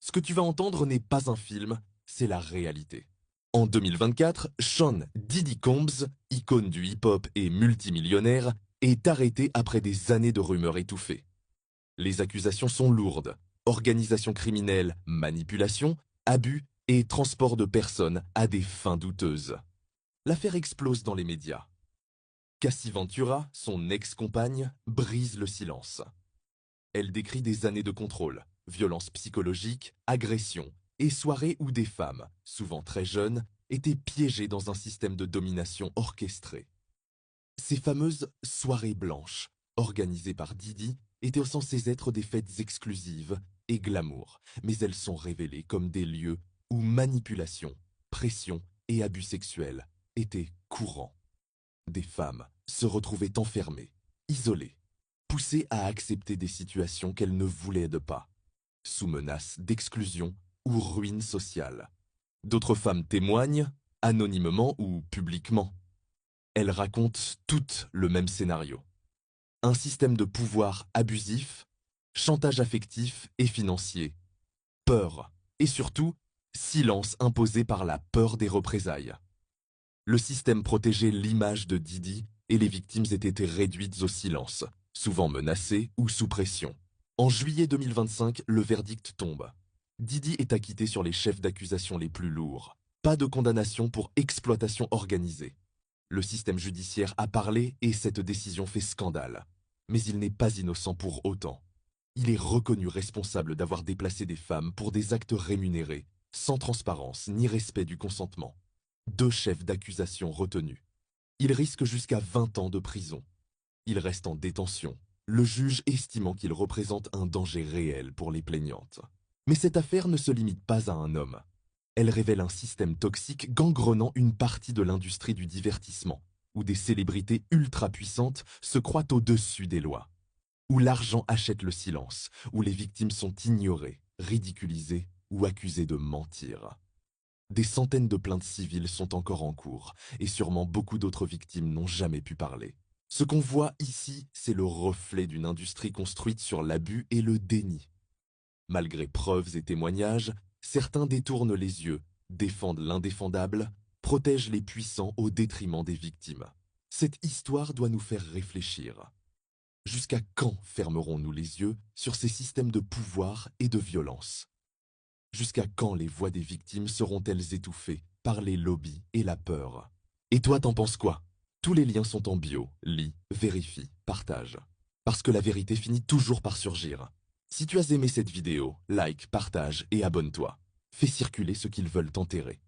Ce que tu vas entendre n'est pas un film, c'est la réalité. En 2024, Sean Diddy Combs, icône du hip-hop et multimillionnaire, est arrêté après des années de rumeurs étouffées. Les accusations sont lourdes. Organisation criminelle, manipulation, abus et transport de personnes à des fins douteuses. L'affaire explose dans les médias. Cassie Ventura, son ex-compagne, brise le silence. Elle décrit des années de contrôle, violences psychologiques, agressions et soirées où des femmes, souvent très jeunes, étaient piégées dans un système de domination orchestré. Ces fameuses soirées blanches, organisées par Diddy, étaient censées être des fêtes exclusives et glamour, mais elles sont révélées comme des lieux où manipulation, pression et abus sexuels étaient courants. Des femmes se retrouvaient enfermées, isolées, poussées à accepter des situations qu'elles ne voulaient pas, sous menace d'exclusion ou ruine sociale. D'autres femmes témoignent, anonymement ou publiquement. Elles racontent toutes le même scénario. Un système de pouvoir abusif, chantage affectif et financier, peur et surtout silence imposé par la peur des représailles. Le système protégeait l'image de Diddy et les victimes étaient réduites au silence, souvent menacées ou sous pression. En juillet 2025, le verdict tombe. Diddy est acquitté sur les chefs d'accusation les plus lourds. Pas de condamnation pour exploitation organisée. Le système judiciaire a parlé et cette décision fait scandale. Mais il n'est pas innocent pour autant. Il est reconnu responsable d'avoir déplacé des femmes pour des actes rémunérés, sans transparence ni respect du consentement. 2 chefs d'accusation retenus. Il risque jusqu'à 20 ans de prison. Il reste en détention, le juge estimant qu'il représente un danger réel pour les plaignantes. Mais cette affaire ne se limite pas à un homme. Elle révèle un système toxique gangrenant une partie de l'industrie du divertissement, où des célébrités ultra puissantes se croient au-dessus des lois, où l'argent achète le silence, où les victimes sont ignorées, ridiculisées ou accusées de mentir. Des centaines de plaintes civiles sont encore en cours, et sûrement beaucoup d'autres victimes n'ont jamais pu parler. Ce qu'on voit ici, c'est le reflet d'une industrie construite sur l'abus et le déni. Malgré preuves et témoignages, certains détournent les yeux, défendent l'indéfendable, protègent les puissants au détriment des victimes. Cette histoire doit nous faire réfléchir. Jusqu'à quand fermerons-nous les yeux sur ces systèmes de pouvoir et de violence? Jusqu'à quand les voix des victimes seront-elles étouffées par les lobbies et la peur? Et toi, t'en penses quoi? Tous les liens sont en bio, lis, vérifie, partage. Parce que la vérité finit toujours par surgir. Si tu as aimé cette vidéo, like, partage et abonne-toi. Fais circuler ceux qu'ils veulent enterrer.